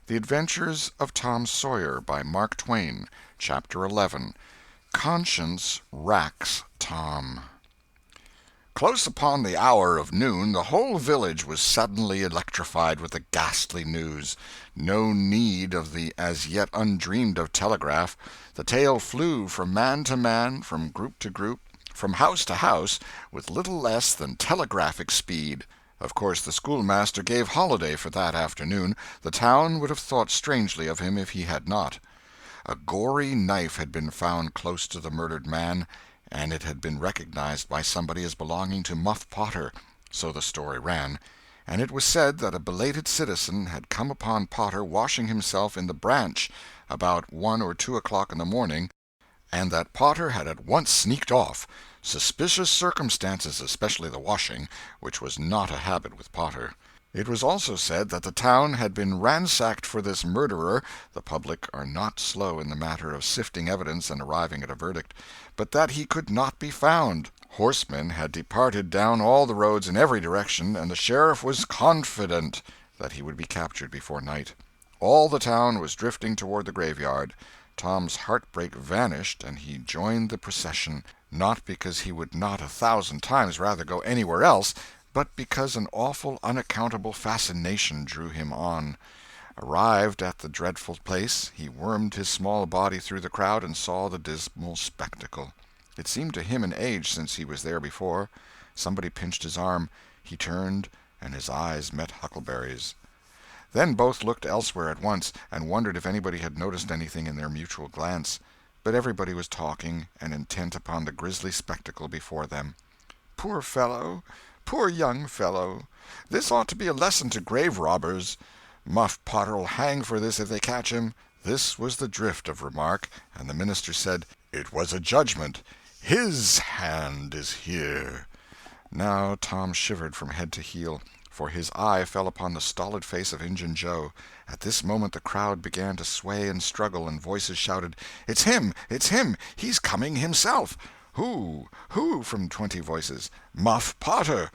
The Adventures of Tom Sawyer, by Mark Twain. Chapter 11. Conscience Racks Tom. Close upon the hour of noon, the whole village was suddenly electrified with the ghastly news. No need of the as yet undreamed of telegraph. The tale flew from man to man, from group to group, from house to house, with little less than telegraphic speed. Of course the schoolmaster gave holiday for that afternoon. The town would have thought strangely of him if he had not. A gory knife had been found close to the murdered man, and it had been recognized by somebody as belonging to Muff Potter, so the story ran, and it was said that a belated citizen had come upon Potter washing himself in the branch about 1 or 2 o'clock in the morning, and that Potter had at once sneaked off. Suspicious circumstances, especially the washing, which was not a habit with Potter. It was also said that the town had been ransacked for this murderer. The public are not slow in the matter of sifting evidence and arriving at a verdict, but that he could not be found. Horsemen had departed down all the roads in every direction, and the sheriff was confident that he would be captured before night. All the town was drifting toward the graveyard. Tom's heartbreak vanished, and he joined the procession, not because he would not 1,000 times rather go anywhere else, but because an awful, unaccountable fascination drew him on. Arrived at the dreadful place, he wormed his small body through the crowd and saw the dismal spectacle. It seemed to him an age since he was there before. Somebody pinched his arm. He turned, and his eyes met Huckleberry's. Then both looked elsewhere at once, and wondered if anybody had noticed anything in their mutual glance. But everybody was talking, and intent upon the grisly spectacle before them. "Poor fellow! Poor young fellow! This ought to be a lesson to grave robbers. Muff Potter'll hang for this if they catch him." This was the drift of remark, and the minister said, "It was a judgment. His hand is here." Now Tom shivered from head to heel, for his eye fell upon the stolid face of Injun Joe. At this moment the crowd began to sway and struggle, and voices shouted, "It's him! It's him! He's coming himself!" "Who? Who?" from 20 voices. "Muff Potter."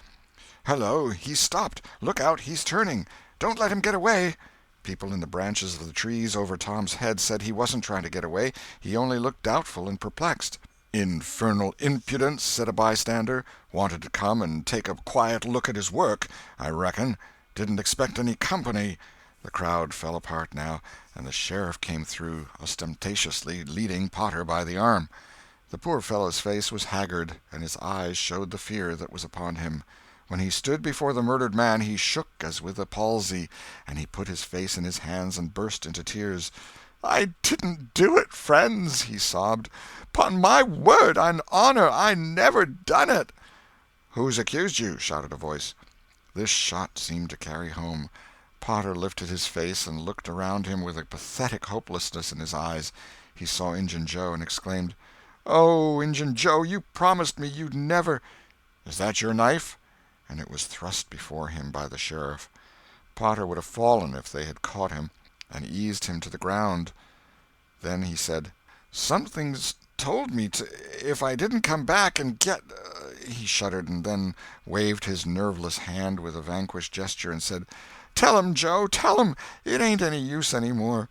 "Hello, he's stopped! Look out, he's turning! Don't let him get away!" People in the branches of the trees over Tom's head said he wasn't trying to get away, he only looked doubtful and perplexed. "Infernal impudence," said a bystander. "Wanted to come and take a quiet look at his work, I reckon. Didn't expect any company." The crowd fell apart now, and the sheriff came through, ostentatiously leading Potter by the arm. The poor fellow's face was haggard, and his eyes showed the fear that was upon him. When he stood before the murdered man he shook as with a palsy, and he put his face in his hands and burst into tears. "I didn't do it, friends," he sobbed. "'Pon my word and honor, I never done it." "Who's accused you?" shouted a voice. This shot seemed to carry home. Potter lifted his face and looked around him with a pathetic hopelessness in his eyes. He saw Injun Joe and exclaimed, "Oh, Injun Joe, you promised me you'd never—" "Is that your knife?" And it was thrust before him by the sheriff. Potter would have fallen if they had caught him and eased him to the ground. Then he said, "Something's told me if I didn't come back and get—" He shuddered, and then waved his nerveless hand with a vanquished gesture and said, "Tell him, Joe, tell him! It ain't any use any more."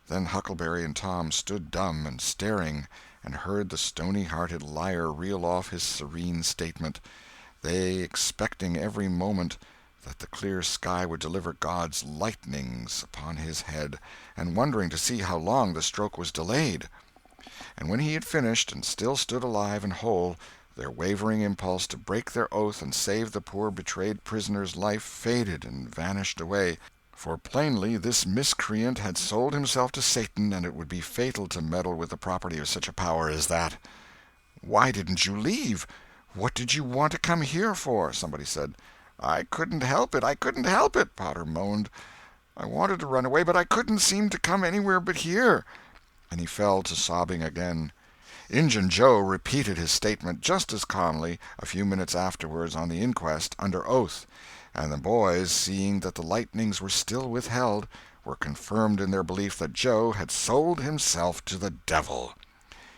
Then Huckleberry and Tom stood dumb and staring, and heard the stony-hearted liar reel off his serene statement, they expecting every moment that the clear sky would deliver God's lightnings upon his head, and wondering to see how long the stroke was delayed. And when he had finished, and still stood alive and whole, their wavering impulse to break their oath and save the poor betrayed prisoner's life faded and vanished away, for plainly this miscreant had sold himself to Satan, and it would be fatal to meddle with the property of such a power as that. "Why didn't you leave? What did you want to come here for?" somebody said. "I couldn't help it, I couldn't help it," Potter moaned. "I wanted to run away, but I couldn't seem to come anywhere but here." And he fell to sobbing again. Injun Joe repeated his statement just as calmly a few minutes afterwards on the inquest, under oath, and the boys, seeing that the lightnings were still withheld, were confirmed in their belief that Joe had sold himself to the devil.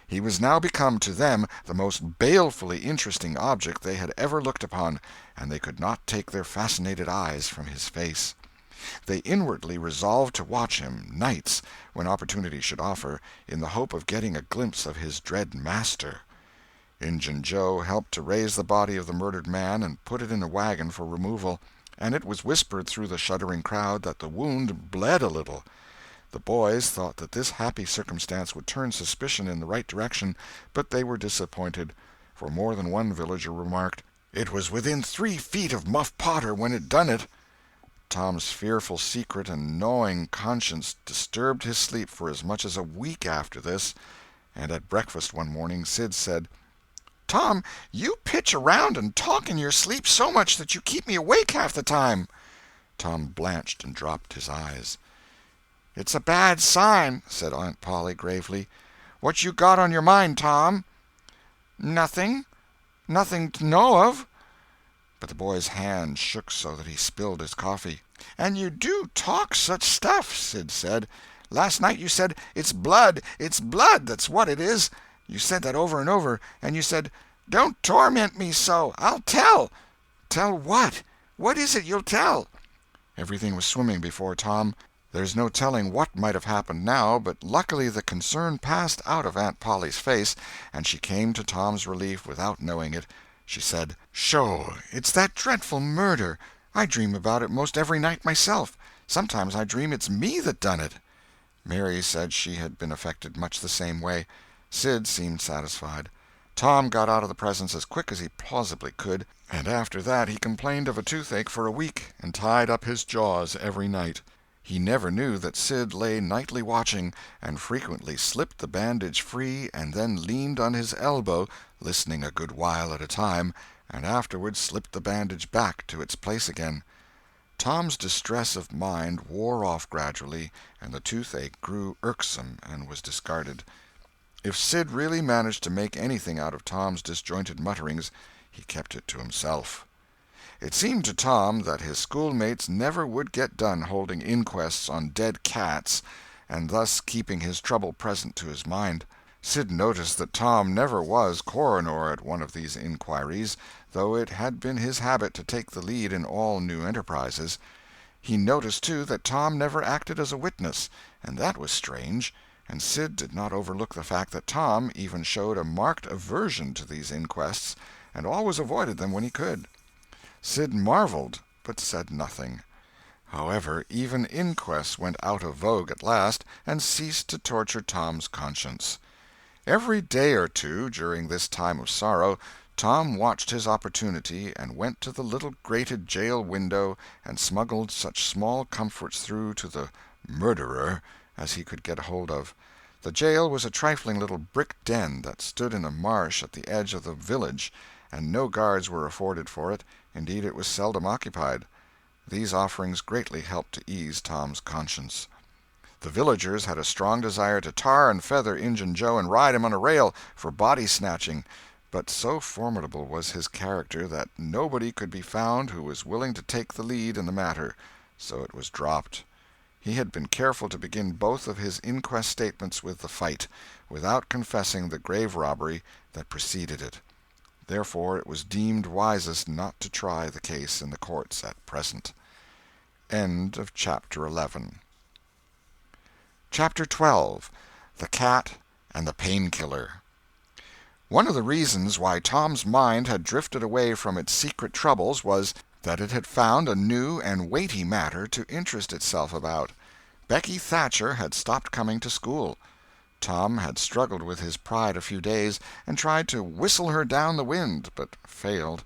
He was now become to them the most balefully interesting object they had ever looked upon, and they could not take their fascinated eyes from his face. They inwardly resolved to watch him, nights, when opportunity should offer, in the hope of getting a glimpse of his dread master. Injun Joe helped to raise the body of the murdered man and put it in a wagon for removal, and it was whispered through the shuddering crowd that the wound bled a little. The boys thought that this happy circumstance would turn suspicion in the right direction, but they were disappointed, for more than one villager remarked, "It was within 3 feet of Muff Potter when it done it." Tom's fearful secret and gnawing conscience disturbed his sleep for as much as a week after this, and at breakfast one morning Sid said, "Tom, you pitch around and talk in your sleep so much that you keep me awake half the time." Tom blanched and dropped his eyes. "It's a bad sign," said Aunt Polly gravely. "What you got on your mind, Tom?" "Nothing. Nothing to know of." But the boy's hand shook so that he spilled his coffee. "And you do talk such stuff," Sid said. "Last night you said, 'It's blood, it's blood, that's what it is.' You said that over and over, and you said, 'Don't torment me so, I'll tell.' Tell what? What is it you'll tell?" Everything was swimming before Tom. There's no telling what might have happened now, but luckily the concern passed out of Aunt Polly's face, and she came to Tom's relief without knowing it. She said, "Sho, it's that dreadful murder. I dream about it most every night myself. Sometimes I dream it's me that done it." Mary said she had been affected much the same way. Sid seemed satisfied. Tom got out of the presence as quick as he plausibly could, and after that he complained of a toothache for a week, and tied up his jaws every night. He never knew that Sid lay nightly watching, and frequently slipped the bandage free and then leaned on his elbow, listening a good while at a time, and afterward slipped the bandage back to its place again. Tom's distress of mind wore off gradually, and the toothache grew irksome and was discarded. If Sid really managed to make anything out of Tom's disjointed mutterings, he kept it to himself. It seemed to Tom that his schoolmates never would get done holding inquests on dead cats, and thus keeping his trouble present to his mind. Sid noticed that Tom never was coroner at one of these inquiries, though it had been his habit to take the lead in all new enterprises. He noticed, too, that Tom never acted as a witness, and that was strange, and Sid did not overlook the fact that Tom even showed a marked aversion to these inquests, and always avoided them when he could. Sid marveled, but said nothing. However, even inquests went out of vogue at last, and ceased to torture Tom's conscience. Every day or two, during this time of sorrow, Tom watched his opportunity, and went to the little grated jail window and smuggled such small comforts through to the "murderer" as he could get hold of. The jail was a trifling little brick den that stood in a marsh at the edge of the village, and no guards were afforded for it. Indeed, it was seldom occupied. These offerings greatly helped to ease Tom's conscience. The villagers had a strong desire to tar and feather Injun Joe and ride him on a rail for body-snatching, but so formidable was his character that nobody could be found who was willing to take the lead in the matter, so it was dropped. He had been careful to begin both of his inquest statements with the fight, without confessing the grave robbery that preceded it. Therefore it was deemed wisest not to try the case in the courts at present. End of Chapter 11. Chapter 12. The Cat and the Painkiller. One of the reasons why Tom's mind had drifted away from its secret troubles was that it had found a new and weighty matter to interest itself about. Becky Thatcher had stopped coming to school. Tom had struggled with his pride a few days, and tried to whistle her down the wind, but failed.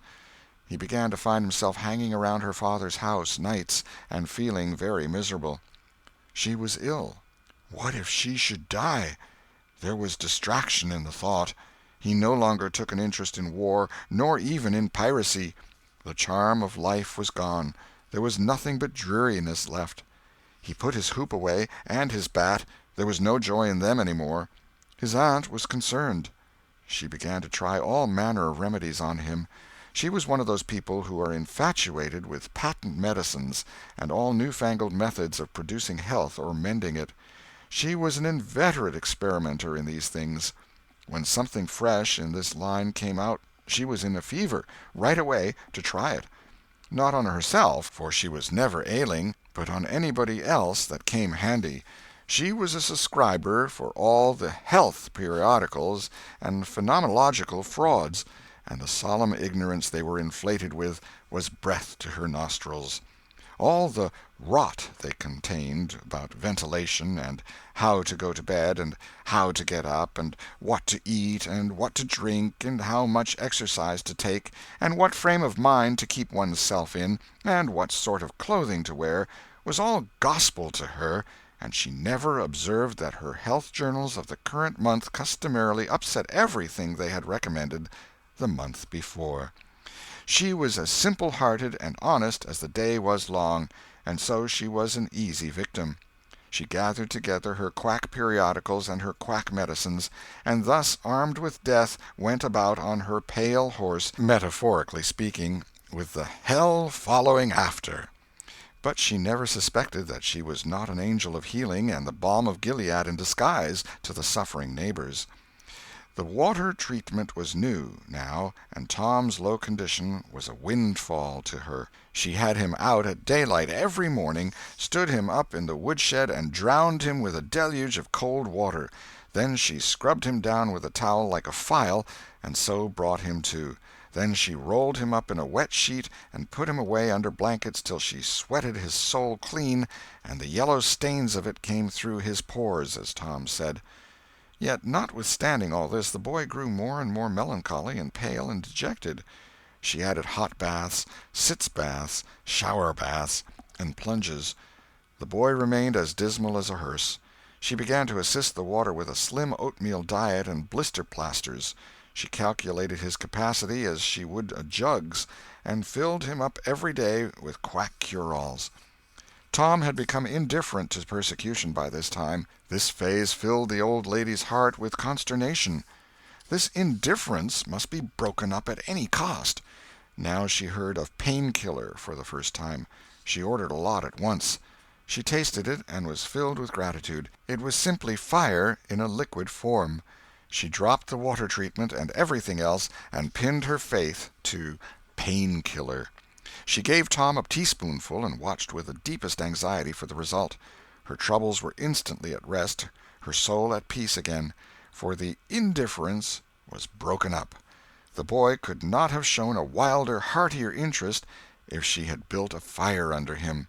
He began to find himself hanging around her father's house nights, and feeling very miserable. She was ill. What if she should die? There was distraction in the thought. He no longer took an interest in war, nor even in piracy. The charm of life was gone. There was nothing but dreariness left. He put his hoop away, and his bat. There was no joy in them any more. His aunt was concerned. She began to try all manner of remedies on him. She was one of those people who are infatuated with patent medicines and all new-fangled methods of producing health or mending it. She was an inveterate experimenter in these things. When something fresh in this line came out, she was in a fever, right away, to try it. Not on herself, for she was never ailing, but on anybody else that came handy. She was a subscriber for all the health periodicals and phenomenological frauds, and the solemn ignorance they were inflated with was breath to her nostrils. All the rot they contained about ventilation, and how to go to bed, and how to get up, and what to eat, and what to drink, and how much exercise to take, and what frame of mind to keep one's self in, and what sort of clothing to wear, was all gospel to her, and she never observed that her health journals of the current month customarily upset everything they had recommended the month before. She was as simple-hearted and honest as the day was long, and so she was an easy victim. She gathered together her quack periodicals and her quack medicines, and thus, armed with death, went about on her pale horse, metaphorically speaking, with the hell following after. But she never suspected that she was not an angel of healing and the balm of Gilead in disguise to the suffering neighbors. The water treatment was new, now, and Tom's low condition was a windfall to her. She had him out at daylight every morning, stood him up in the woodshed, and drowned him with a deluge of cold water. Then she scrubbed him down with a towel like a file, and so brought him to. Then she rolled him up in a wet sheet and put him away under blankets till she sweated his soul clean, and the yellow stains of it came through his pores, as Tom said. Yet, notwithstanding all this, the boy grew more and more melancholy and pale and dejected. She added hot baths, sitz baths, shower baths, and plunges. The boy remained as dismal as a hearse. She began to assist the water with a slim oatmeal diet and blister plasters. She calculated his capacity as she would a jug's, and filled him up every day with quack cure-alls. Tom had become indifferent to persecution by this time. This phase filled the old lady's heart with consternation. This indifference must be broken up at any cost. Now she heard of pain-killer for the first time. She ordered a lot at once. She tasted it and was filled with gratitude. It was simply fire in a liquid form. She dropped the water treatment and everything else, and pinned her faith to pain-killer. She gave Tom a teaspoonful and watched with the deepest anxiety for the result. Her troubles were instantly at rest, her soul at peace again, for the indifference was broken up. The boy could not have shown a wilder, heartier interest if she had built a fire under him.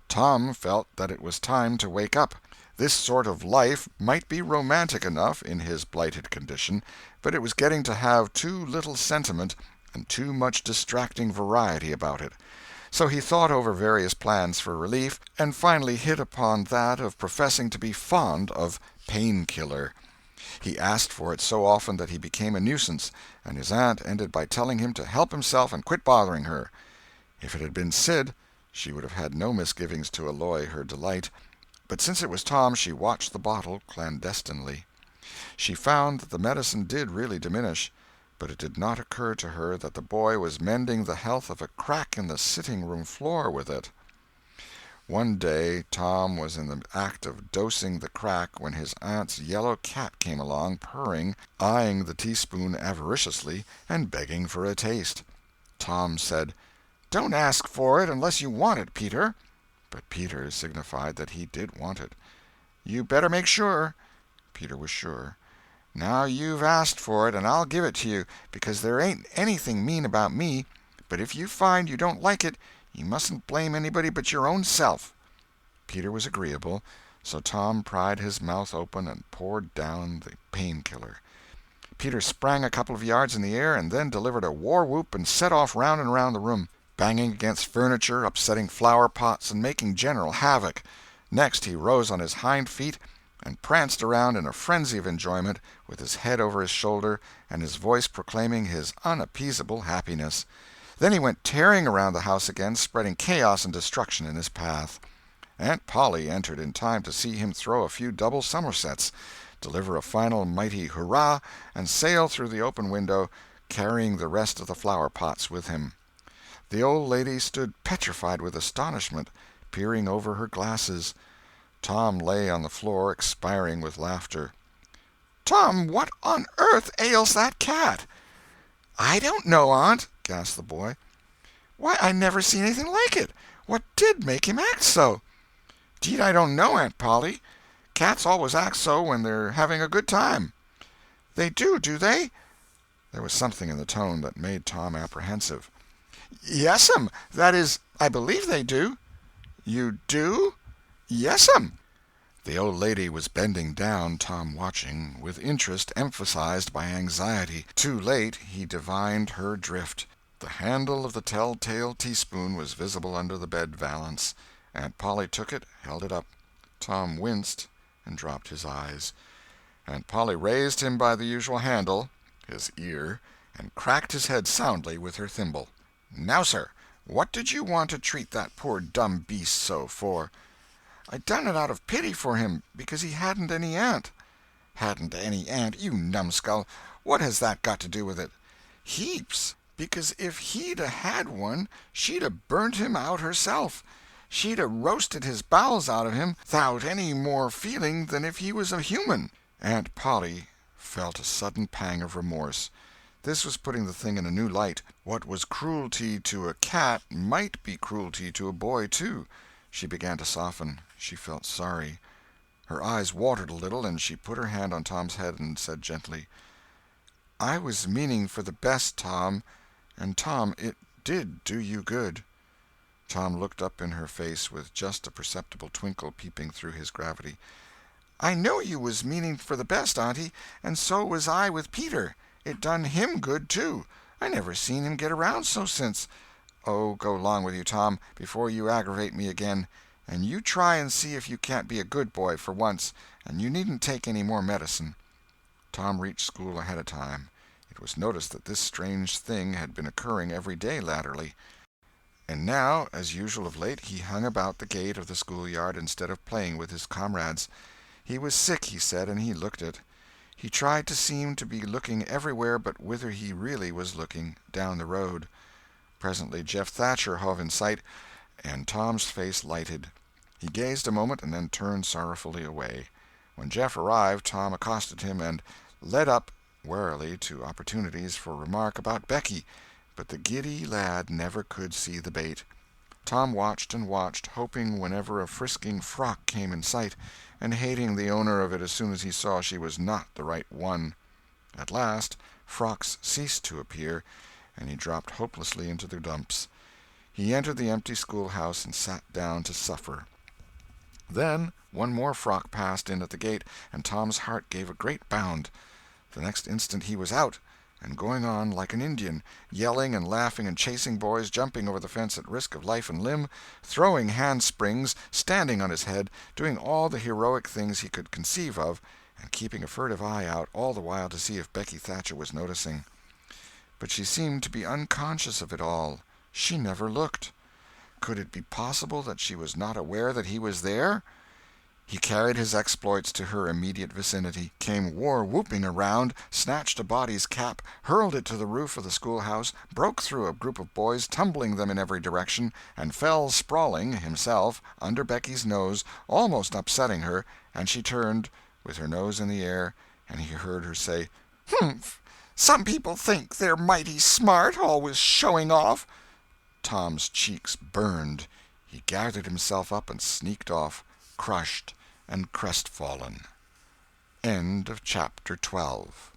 Tom felt that it was time to wake up. This sort of life might be romantic enough in his blighted condition, but it was getting to have too little sentiment and too much distracting variety about it. So he thought over various plans for relief, and finally hit upon that of professing to be fond of pain-killer. He asked for it so often that he became a nuisance, and his aunt ended by telling him to help himself and quit bothering her. If it had been Sid, she would have had no misgivings to alloy her delight, but since it was Tom, she watched the bottle clandestinely. She found that the medicine did really diminish, but it did not occur to her that the boy was mending the health of a crack in the sitting-room floor with it. One day Tom was in the act of dosing the crack when his aunt's yellow cat came along, purring, eyeing the teaspoon avariciously, and begging for a taste. Tom said, "Don't ask for it unless you want it, Peter." But Peter signified that he did want it. "You better make sure." Peter was sure. "Now you've asked for it, and I'll give it to you, because there ain't anything mean about me, but if you find you don't like it, you mustn't blame anybody but your own self." Peter was agreeable, so Tom pried his mouth open and poured down the pain-killer. Peter sprang a couple of yards in the air, and then delivered a war-whoop and set off round and round the room, banging against furniture, upsetting flower-pots, and making general havoc. Next he rose on his hind feet and pranced around in a frenzy of enjoyment, with his head over his shoulder and his voice proclaiming his unappeasable happiness. Then he went tearing around the house again, spreading chaos and destruction in his path. Aunt Polly entered in time to see him throw a few double somersets, deliver a final mighty hurrah, and sail through the open window, carrying the rest of the flower-pots with him. The old lady stood petrified with astonishment, peering over her glasses. Tom lay on the floor, expiring with laughter. "Tom, what on earth ails that cat?" "I don't know, Aunt," gasped the boy. "Why, I never seen anything like it. What did make him act so?" "'Deed I don't know, Aunt Polly. Cats always act so when they're having a good time." "They do they?" There was something in the tone that made Tom apprehensive. "Yes'm. That is, I believe they do." "You do?" "Yes'm." The old lady was bending down, Tom watching, with interest emphasized by anxiety. Too late he divined her drift. The handle of the tell-tale teaspoon was visible under the bed valance. Aunt Polly took it, held it up. Tom winced and dropped his eyes. Aunt Polly raised him by the usual handle, his ear, and cracked his head soundly with her thimble. "Now, sir, what did you want to treat that poor dumb beast so for?" "I done it out of pity for him, because he hadn't any aunt." "Hadn't any aunt, you numbskull! What has that got to do with it?" "Heaps. Because if he'd 'a' had one, she'd 'a' burnt him out herself. She'd 'a' roasted his bowels out of him 'thout any more feeling than if he was a human." Aunt Polly felt a sudden pang of remorse. This was putting the thing in a new light. What was cruelty to a cat might be cruelty to a boy, too. She began to soften. She felt sorry. Her eyes watered a little, and she put her hand on Tom's head and said gently, "I was meaning for the best, Tom. And, Tom, it did do you good." Tom looked up in her face with just a perceptible twinkle peeping through his gravity. "I know you was meaning for the best, auntie, and so was I with Peter. It done him good, too. I never seen him get around so since—" "Oh, go 'long with you, Tom, before you aggravate me again. And you try and see if you can't be a good boy for once, and you needn't take any more medicine." Tom reached school ahead of time. It was noticed that this strange thing had been occurring every day latterly. And now, as usual of late, he hung about the gate of the schoolyard instead of playing with his comrades. He was sick, he said, and he looked it. He tried to seem to be looking everywhere but whither he really was looking, down the road. Presently Jeff Thatcher hove in sight, and Tom's face lighted. He gazed a moment and then turned sorrowfully away. When Jeff arrived, Tom accosted him and led up warily to opportunities for remark about Becky, but the giddy lad never could see the bait. Tom watched and watched, hoping whenever a frisking frock came in sight, and hating the owner of it as soon as he saw she was not the right one. At last frocks ceased to appear, and he dropped hopelessly into the dumps. He entered the empty schoolhouse and sat down to suffer. Then one more frock passed in at the gate, and Tom's heart gave a great bound. The next instant he was out, and going on like an Indian, yelling and laughing and chasing boys, jumping over the fence at risk of life and limb, throwing handsprings, standing on his head, doing all the heroic things he could conceive of, and keeping a furtive eye out all the while to see if Becky Thatcher was noticing. But she seemed to be unconscious of it all. She never looked. Could it be possible that she was not aware that he was there? He carried his exploits to her immediate vicinity, came war-whooping around, snatched a body's cap, hurled it to the roof of the schoolhouse, broke through a group of boys, tumbling them in every direction, and fell sprawling, himself, under Becky's nose, almost upsetting her, and she turned, with her nose in the air, and he heard her say, "Humph! Some people think they're mighty smart, always showing off." Tom's cheeks burned. He gathered himself up and sneaked off, crushed and crestfallen. End of chapter 12.